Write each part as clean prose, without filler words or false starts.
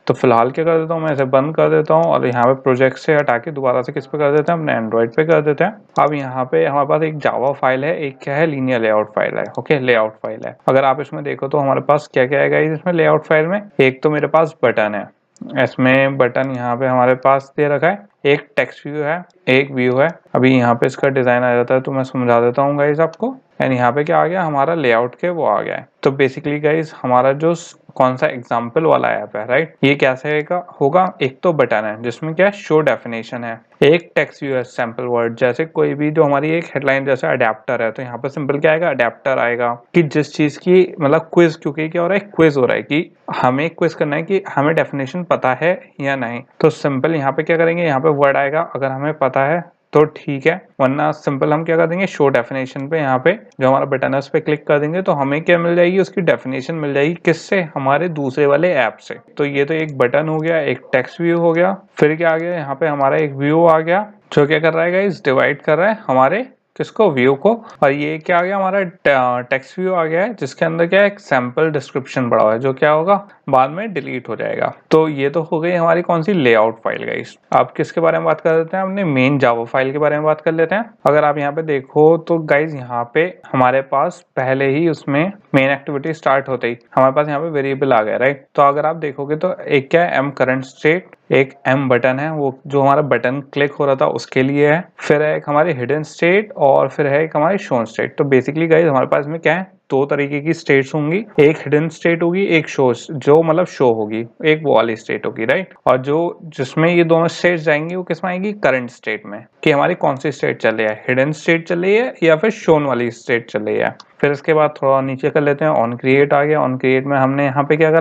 तो फिलहाल क्या कर देता हूँ, मैं इसे बंद कर देता हूँ और यहाँ पे प्रोजेक्ट से हटा के दोबारा से किस पे कर देते हैं, अपने एंड्रॉइड पे कर देते हैं। अब यहाँ पे हमारे पास एक जावा फाइल है, एक क्या है, लीनियर लेआउट फाइल है। ओके, लेआउट फाइल है। अगर आप इसमें देखो तो हमारे पास क्या क्या है इसमें लेआउट फाइल में, एक तो मेरे पास बटन है, इसमें बटन यहाँ पे हमारे पास दे रखा है, एक टेक्स्ट व्यू है, एक व्यू है। अभी यहाँ पे इसका डिजाइन आ जाता है तो मैं समझा देता हूँ गाइज आपको। एंड यहाँ पे क्या आ गया, हमारा लेआउट के वो आ गया है। तो बेसिकली गाइज हमारा जो कौन सा एग्जाम्पल वाला ऐप है, राइट, ये कैसे होगा, एक तो बटन है जिसमें क्या है, शो डेफिनेशन है, एक टेक्स्ट व्यू है, सैंपल वर्ड, जैसे कोई भी जो हमारी एक हेडलाइन जैसे अडेप्टर है, तो यहाँ पे सिंपल क्या आएगा, अडेप्टर आएगा कि जिस चीज की मतलब क्विज, क्योंकि क्या हो रहा है, क्विज हो रहा है कि हमें क्विज करना है कि हमें डेफिनेशन पता है या नहीं। तो सिंपल यहाँ पे क्या करेंगे, यहाँ पे वर्ड आएगा, अगर हमें पता है तो ठीक है, वरना सिंपल हम क्या कर देंगे, शो डेफिनेशन पे यहाँ पे जो हमारा बटन है उस पे क्लिक कर देंगे तो हमें क्या मिल जाएगी, उसकी डेफिनेशन मिल जाएगी, किससे, हमारे दूसरे वाले ऐप से। तो ये तो एक बटन हो गया, एक टेक्स्ट व्यू हो गया, फिर क्या आ गया, यहाँ पे हमारा एक व्यू आ गया जो क्या कर रहा है गाइस, डिवाइड कर रहा है हमारे किसको, व्यू को। और ये क्या आ गया, हमारा टेक्स्ट व्यू आ गया है जिसके अंदर क्या है, एक सैंपल डिस्क्रिप्शन पड़ा हुआ है जो क्या होगा, बाद में डिलीट हो जाएगा। तो ये तो हो गई हमारी कौन सी, लेआउट फाइल गाइस। आप किसके बारे में बात कर लेते हैं, अपने मेन जावा फाइल के बारे में बात कर लेते हैं। अगर आप यहाँ पे देखो तो गाइस यहाँ पे हमारे पास पहले ही उसमें मेन एक्टिविटी स्टार्ट होते ही हमारे पास यहाँ पे वेरिएबल आ गया, राइट। तो अगर आप देखोगे तो एक क्या है, एम करंट स्टेट, एक एम बटन है, वो जो हमारा बटन क्लिक हो रहा था उसके लिए है, फिर है एक हमारी हिडन स्टेट और फिर है एक हमारी शोन स्टेट। तो बेसिकली गाइस हमारे पास में क्या है, दो तरीके की स्टेट्स होंगी, एक हिडन स्टेट होगी, एक शो, जो मतलब शो होगी, एक वो वाली स्टेट होगी, राइट। और जो जिसमें ये दोनों स्टेट्स जाएंगी वो किसमें आएंगी, करंट स्टेट में, कि हमारी कौन सी स्टेट चल रही है, हिडन स्टेट चल रही है या फिर शोन वाली स्टेट चल रही है। फिर इसके बाद थोड़ा नीचे कर लेते हैं, ऑन क्रिएट आ गया, ऑन क्रिएट में हमने यहाँ पे क्या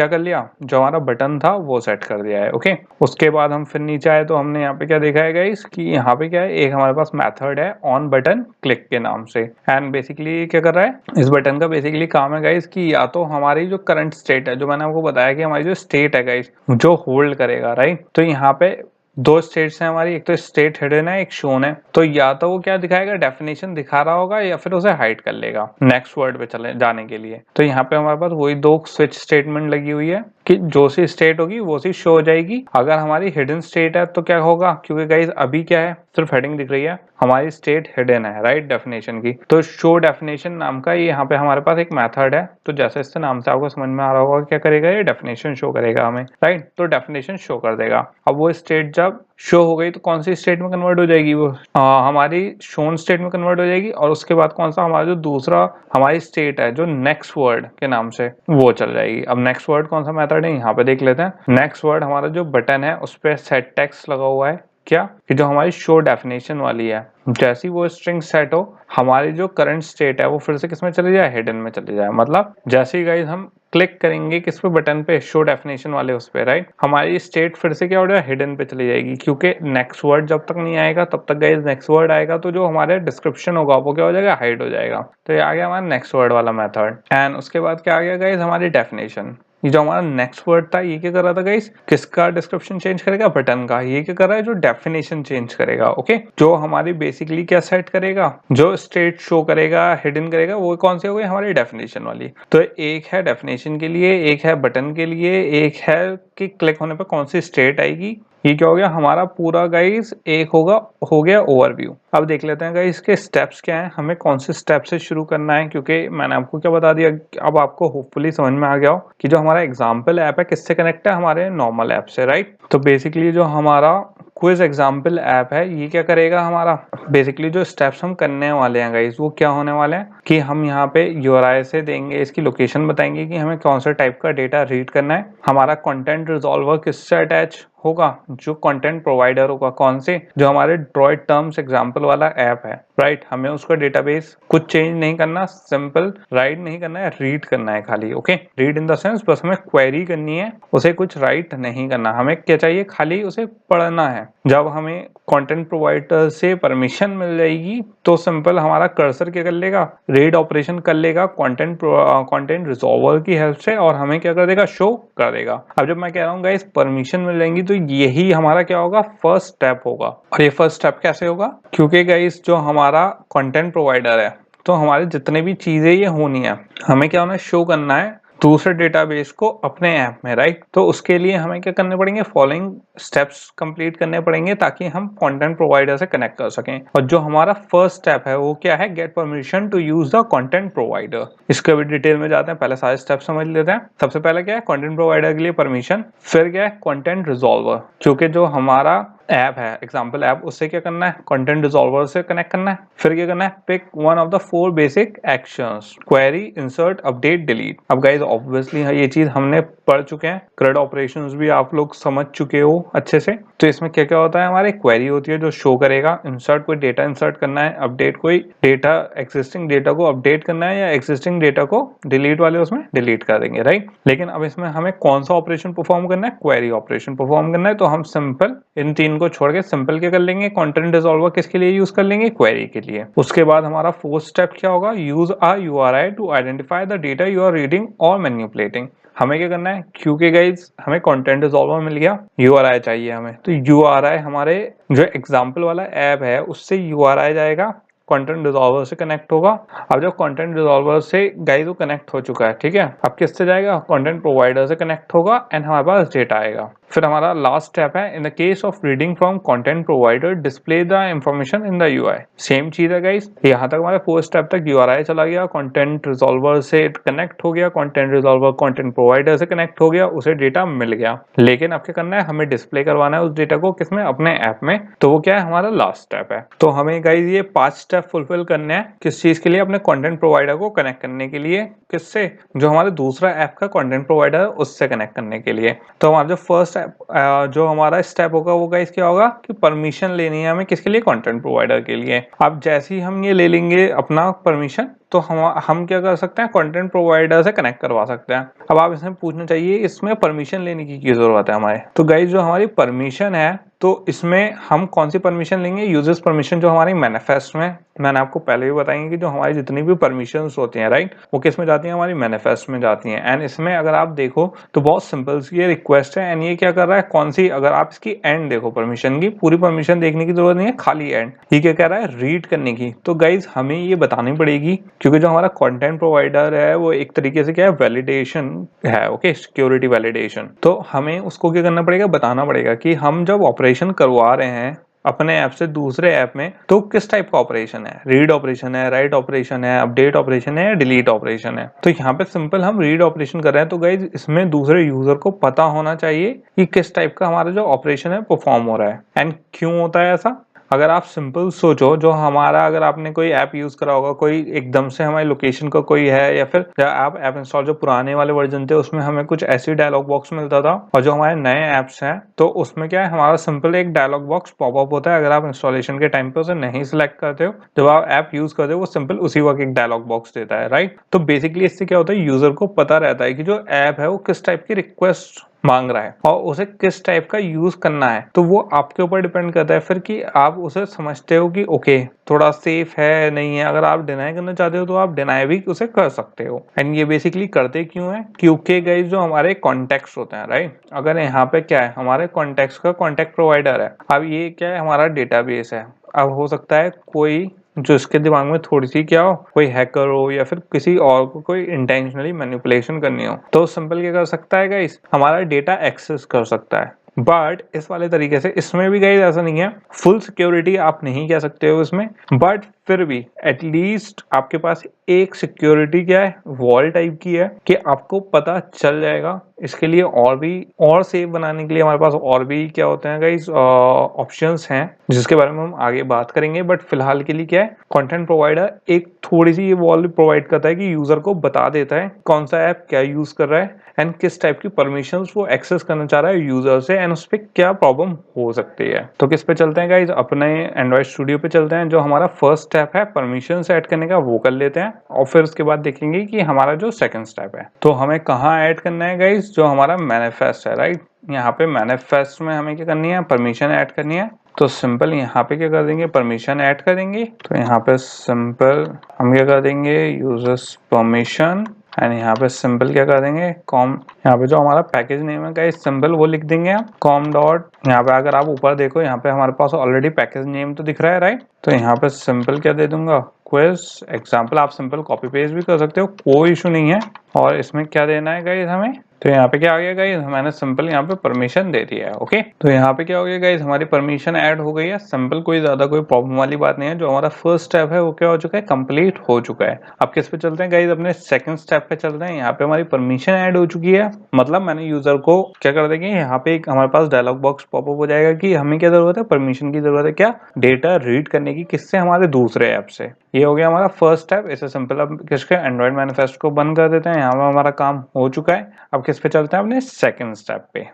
कर लिया, जो हमारा बटन था वो सेट कर दिया है। ओके, उसके बाद हम फिर नीचे आए तो हमने यहाँ पे क्या देखा है गाइस, कि यहाँ पे क्या है, एक हमारे पास मेथड है ऑन बटन क्लिक के नाम से। एंड बेसिकली क्या कर रहा है, इस बटन का बेसिकली काम है गाइस कि या तो हमारी जो करंट स्टेट है, जो मैंने आपको बताया कि हमारी जो स्टेट है गाइस, जो होल्ड करेगा, राइट। तो यहाँ पे दो स्टेट्स हैं हमारी, एक तो स्टेट हिडन है, एक शोन है। तो या तो वो क्या दिखाएगा, डेफिनेशन दिखा रहा होगा, या फिर उसे हाइड कर लेगा नेक्स्ट वर्ड पे चले जाने के लिए। तो यहाँ पे हमारे पास वही दो स्विच स्टेटमेंट लगी हुई है कि जो सी स्टेट होगी वो सी शो हो जाएगी। अगर हमारी हिडन स्टेट है तो क्या होगा, क्योंकि गाइस अभी क्या है, सिर्फ हेडिंग दिख रही है, हमारी स्टेट हिडन है, राइट, डेफिनेशन की। तो शो डेफिनेशन नाम का ये यहाँ पे हमारे पास एक मेथड है। तो जैसे इससे नाम से आपको समझ में आ रहा होगा क्या करेगा, ये डेफिनेशन शो करेगा हमें, राइट। तो डेफिनेशन शो कर देगा। अब वो स्टेट जब शो हो गई तो कौन सी स्टेट में कन्वर्ट हो जाएगी, वो हमारी शोन स्टेट में कन्वर्ट हो जाएगी। और उसके बाद कौन सा, हमारा जो दूसरा हमारी स्टेट है जो नेक्स्ट वर्ड के नाम से, वो चल जाएगी। अब नेक्स्ट वर्ड कौन सा मेथड है, यहाँ पे देख लेते हैं। नेक्स्ट वर्ड हमारा जो बटन है उस पर सेट टेक्स्ट लगा हुआ है, क्या कि जो हमारी शो डेफिनेशन वाली है, जैसी वो स्ट्रिंग सेट हो, हमारी जो करंट स्टेट है वो फिर से किसमें चली जाए, हिडन में चली जाए। मतलब जैसे ही गाइस हम क्लिक करेंगे किस पे, बटन पे, शो डेफिनेशन वाले उस पे, राइट, हमारी स्टेट फिर से क्या हो जाएगा, हिडन पे चली जाएगी। क्योंकि नेक्स्ट वर्ड जब तक नहीं आएगा तब तक गाइस नेक्स्ट वर्ड आएगा तो जो हमारे डिस्क्रिप्शन होगा वो क्या हो जाएगा, हाइड हो जाएगा। तो ये आ गया हमारा नेक्स्ट वर्ड वाला मेथड। एंड उसके बाद क्या आ गया गाइस, हमारी डेफिनेशन। ये जो हमारा नेक्स्ट वर्ड था ये क्या कर रहा था गाइस, किसका डिस्क्रिप्शन चेंज करेगा, बटन का। ये क्या कर रहा है, जो डेफिनेशन चेंज करेगा। ओके, जो हमारी बेसिकली क्या सेट करेगा, जो स्टेट शो करेगा, हिडन करेगा, वो कौन सी हो गई, हमारी डेफिनेशन वाली। तो एक है डेफिनेशन के लिए, एक है बटन के लिए, एक है कि क्लिक होने पर कौन सी स्टेट आएगी। ये क्या हो गया हमारा पूरा गाइस, एक हो गया ओवरव्यू। अब देख लेते हैं गाइस इसके स्टेप्स क्या हैं, हमें कौन से स्टेप से शुरू करना है। क्योंकि मैंने आपको क्या बता दिया, अब आपको होपफुली समझ में आ गया हो कि जो हमारा एग्जाम्पल ऐप है किससे कनेक्ट है, हमारे नॉर्मल ऐप से, राइट। तो बेसिकली जो हमारा क्विज एग्जाम्पल ऐप है ये क्या करेगा, हमारा बेसिकली जो स्टेप्स हम करने वाले हैं गाइस वो क्या होने वाले हैं कि हम यहाँ पे यूआरआई से देंगे, इसकी लोकेशन बताएंगे कि हमें कौन सा टाइप का डेटा रीड करना है, हमारा कंटेंट रिजॉल्वर किससे अटैच होगा, जो कंटेंट प्रोवाइडर होगा, कौन से, जो हमारे ड्रॉइड टर्म्स एग्जाम्पल वाला ऐप है, राइट। हमें उसका डेटाबेस कुछ चेंज नहीं करना, सिंपल राइट नहीं करना है, रीड करना है खाली। Okay, read in the sense बस हमें क्वेरी करनी है, उसे कुछ राइट नहीं करना, हमें क्या चाहिए, खाली उसे पढ़ना है। जब हमें कंटेंट प्रोवाइडर से परमिशन मिल जाएगी तो सिंपल हमारा कर्सर क्या कर लेगा, रीड ऑपरेशन कर लेगा कंटेंट रिजॉल्वर की हेल्प से, और हमें क्या कर देगा, शो कर देगा। अब जब मैं कह रहा हूँ गाइस परमिशन मिल जाएंगी तो यही हमारा क्या होगा, फर्स्ट स्टेप होगा। और ये फर्स्ट स्टेप कैसे होगा, क्योंकि गाइस जो हमारा कंटेंट प्रोवाइडर है, तो हमारे जितने भी चीजें ये होनी है, हमें क्या होना है, शो करना है दूसरे डेटाबेस को अपने ऐप में, राइट। तो उसके लिए हमें क्या करने पड़ेंगे, फॉलोइंग स्टेप्स कंप्लीट करने पड़ेंगे ताकि हम कंटेंट प्रोवाइडर से कनेक्ट कर सकें। और जो हमारा फर्स्ट स्टेप है वो क्या है, get permission to use the content provider. इसके भी डिटेल में जाते हैं, पहले सारे स्टेप समझ लेते हैं। सबसे पहले क्या है, कंटेंट प्रोवाइडर के लिए परमिशन। फिर क्या है, कंटेंट रिजॉल्वर, क्योंकि जो हमारा ऐप है एग्जाम्पल ऐप, उससे क्या करना है, कंटेंट रिजॉल्वर से कनेक्ट करना है। फिर क्या करना है, pick one of the 4 basic actions, query, insert, update, delete. अब गाइस ऑब्वियसली ये चीज हमने पढ़ चुके हैं, CRUD ऑपरेशंस भी आप लोग समझ चुके हो अच्छे से। तो इसमें क्या क्या होता है, हमारे क्वेरी होती है जो शो करेगा, इंसर्ट कोई डेटा इंसर्ट करना है, अपडेट कोई डेटा एक्सिस्टिंग डेटा को अपडेट करना है, या एक्सिस्टिंग डेटा को डिलीट वाले उसमें डिलीट कर देंगे, राइट। लेकिन अब इसमें हमें कौन सा ऑपरेशन परफॉर्म करना है, क्वेरी ऑपरेशन परफॉर्म करना है। तो हम सिंपल इन तीन को छोड़ के सिंपल क्या कर लेंगे, कंटेंट रिजॉल्वर किसके लिए यूज कर लेंगे, क्वेरी के लिए। उसके बाद हमारा फोर्थ स्टेप क्या होगा, use a URI to identify the data you are reading और मैनिपुलेटिंग। हमें क्या करना है, क्योंकि गाइज हमें कंटेंट रिजॉल्वर मिल गया, URI चाहिए हमें, तो URI हमारे जो एग्जाम्पल वाला ऐप है उससे URI जाएगा, कंटेंट रिजॉल्वर से कनेक्ट होगा। अब जब कंटेंट रिजॉल्वर से गाइज वो कनेक्ट हो चुका है, ठीक है, अब किससे जाएगा, कंटेंट प्रोवाइडर से कनेक्ट होगा एंड हमारे पास डेटा आएगा। फिर हमारा लास्ट स्टेप है, in the case of reading from content provider display the information in the UI। Same चीज है गाइस, यहाँ तक हमारे 4 स्टेप तक URI चला गया, कंटेंट रिजॉल्वर से कनेक्ट हो गया, कंटेंट रिजॉल्वर कंटेंट प्रोवाइडर से कनेक्ट हो गया, उसे डेटा मिल गया। लेकिन अब क्या करना है, हमें डिस्प्ले करवाना है उस डेटा को किसमें, अपने ऐप में। तो वो क्या है, हमारा लास्ट स्टेप है। तो हमें गाइस ये 5 स्टेप फुलफिल करने हैं, किस चीज के लिए, अपने कंटेंट प्रोवाइडर को कनेक्ट करने के लिए, किससे, जो हमारे दूसरा ऐप का कंटेंट प्रोवाइडर है उससे कनेक्ट करने के लिए। तो हमारा जो फर्स्ट जो हमारा स्टेप होगा वो गाइस क्या होगा, कि परमिशन लेनी है हमें किसके लिए, कंटेंट प्रोवाइडर के लिए। अब जैसे ही हम ये ले लेंगे अपना परमिशन, तो हम क्या कर सकते हैं, कंटेंट प्रोवाइडर से कनेक्ट करवा सकते हैं। अब आप इसमें पूछना चाहिए इसमें परमिशन लेने की जरूरत है हमारे, तो गाइस जो हमारी परमिशन है, तो इसमें हम कौन सी परमिशन लेंगे, यूजर्स परमिशन जो हमारी मैनिफेस्ट में, मैंने आपको पहले भी बताएंगे कि जो हमारी जितनी भी परमिशंस होती हैं, राइट, वो किस में जाती हैं, हमारी मैनिफेस्ट में जाती हैं। एंड इसमें अगर आप देखो तो बहुत सिंपल सी ये रिक्वेस्ट है, एंड ये क्या कर रहा है, कौन सी, अगर आप इसकी एंड देखो, परमिशन की पूरी परमिशन देखने की जरूरत नहीं है, खाली एंड, ये क्या कह रहा है, रीड करने की। तो गाइज हमें ये बतानी पड़ेगी, क्योंकि जो हमारा कंटेंट प्रोवाइडर है वो एक तरीके से क्या है, वैलिडेशन है, ओके, सिक्योरिटी वैलिडेशन। तो हमें उसको क्या करना पड़ेगा, बताना पड़ेगा कि हम जब ऑपरेशन करवा रहे हैं अपने ऐप से दूसरे ऐप में, तो किस टाइप का ऑपरेशन है, रीड ऑपरेशन है, राइट ऑपरेशन है, अपडेट ऑपरेशन है, या डिलीट ऑपरेशन है। तो यहाँ पे सिंपल हम रीड ऑपरेशन कर रहे हैं, तो गाइज इसमें दूसरे यूजर को पता होना चाहिए कि किस टाइप का हमारा जो ऑपरेशन है परफॉर्म हो रहा है, एंड क्यों होता है ऐसा। अगर आप सिंपल सोचो, जो हमारा, अगर आपने कोई ऐप यूज करा होगा, कोई एकदम से हमारी लोकेशन का कोई है, या फिर आप ऐप इंस्टॉल, जो पुराने वाले वर्जन थे उसमें हमें कुछ ऐसी डायलॉग बॉक्स मिलता था, और जो हमारे नए ऐप्स हैं तो उसमें क्या है, हमारा सिंपल एक डायलॉग बॉक्स पॉपअप होता है। अगर आप इंस्टॉलेशन के टाइम पे उसे नहीं सिलेक्ट करते हो, जब आप ऐप यूज करते हो वो सिंपल उसी वक्त एक डायलॉग बॉक्स देता है, राइट। तो बेसिकली इससे क्या होता है, यूजर को पता रहता है कि जो ऐप है वो किस टाइप की रिक्वेस्ट मांग रहा है और उसे किस टाइप का यूज करना है। तो वो आपके ऊपर डिपेंड करता है फिर कि आप उसे समझते हो कि ओके थोड़ा सेफ है नहीं है। अगर आप डिनाई करना चाहते हो तो आप डिनाई भी उसे कर सकते हो। एंड ये बेसिकली करते क्यों है, क्योंकि गाइस जो हमारे कॉन्टेक्ट होते हैं, राइट, अगर यहाँ पे क्या है, हमारे कॉन्टेक्ट का कॉन्टेक्ट प्रोवाइडर है। अब ये क्या है, हमारा डेटाबेस है। अब हो सकता है कोई जो इसके दिमाग में थोड़ी सी क्या हो, कोई हैकर हो या फिर किसी और को कोई इंटेंशनली मैनिपुलेशन करनी हो, तो सिंपल क्या कर सकता है गाइस, हमारा डेटा एक्सेस कर सकता है। बट इस वाले तरीके से इसमें भी गाइस ऐसा नहीं है, फुल सिक्योरिटी आप नहीं कह सकते हो इसमें, बट फिर भी एटलीस्ट आपके पास एक सिक्योरिटी क्या है, वॉल टाइप की है, कि आपको पता चल जाएगा। इसके लिए और भी और सेफ बनाने के लिए हमारे पास और भी क्या होते हैं गाइस, ऑप्शंस हैं जिसके बारे में हम आगे बात करेंगे। बट फिलहाल के लिए क्या है, कंटेंट प्रोवाइडर एक थोड़ी सी ये वॉल प्रोवाइड करता है कि यूजर को बता देता है कौन सा ऐप क्या यूज कर रहा है एंड किस टाइप की परमिशंस वो एक्सेस करना चाह रहा है यूजर से, एंड उस पर क्या प्रॉब्लम हो सकती है। तो किस पे चलते हैं गाइज, अपने एंड्रॉइड स्टूडियो पे चलते हैं। जो हमारा फर्स्ट स्टेप है परमिशन ऐड करने का वो कर लेते हैं, और फिर उसके बाद देखेंगे कि हमारा जो सेकंड स्टेप है तो हमें कहाँ ऐड करना है गाइज, जो हमारा मैनिफेस्ट है, राइट। यहाँ पे मैनिफेस्ट में हमें क्या करनी है, परमिशन ऐड करनी है। तो सिंपल यहाँ पे क्या कर देंगे, परमिशन ऐड करेंगे। तो यहाँ पे सिंपल हम क्या कर देंगे, यूजर्स परमिशन एंड यहाँ पे सिंपल क्या कर देंगे कॉम, यहाँ पे जो हमारा पैकेज नेम है गाइस सिंपल वो लिख देंगे हम कॉम डॉट, यहाँ पे अगर आप ऊपर देखो यहाँ पे हमारे पास ऑलरेडी पैकेज नेम तो दिख रहा है राइट, तो यहाँ पे सिंपल क्या दे दूंगा क्विज एग्जाम्पल। आप सिंपल कॉपी पेस्ट भी कर सकते हो, कोई इशू नहीं है। और इसमें क्या देना है गाइस हमें, तो यहाँ पे क्या आ गया गाइस, मैंने सिंपल यहाँ पे परमिशन दे दिया है। ओके, तो यहाँ पे क्या हो गया गाइस, हमारी परमिशन ऐड हो गई है। सिंपल कोई ज्यादा कोई प्रॉब्लम वाली बात नहीं है। जो हमारा फर्स्ट स्टेप है वो क्या हो चुका है, कंप्लीट हो चुका है। अब किस पे चलते हैं गाइस, अपने सेकंड स्टेप पे चलते हैं। यहाँ पे हमारी परमिशन ऐड हो चुकी है, मतलब मैंने यूजर को क्या कर देंगे, यहाँ पे एक हमारे पास डायलॉग बॉक्स पॉपअप हो जाएगा कि हमें क्या जरूरत है, परमिशन की जरूरत है, क्या डेटा रीड करने की, किससे, हमारे दूसरे ऐप से। ये हो गया हमारा फर्स्ट स्टेप। इसे सिंपल अब किसके एंड्रॉइड मैनिफेस्ट को बंद कर देते हैं। यहाँ पे हमारा काम हो चुका है। अब किस पे चलते हैं, अपने सेकंड स्टेप पे।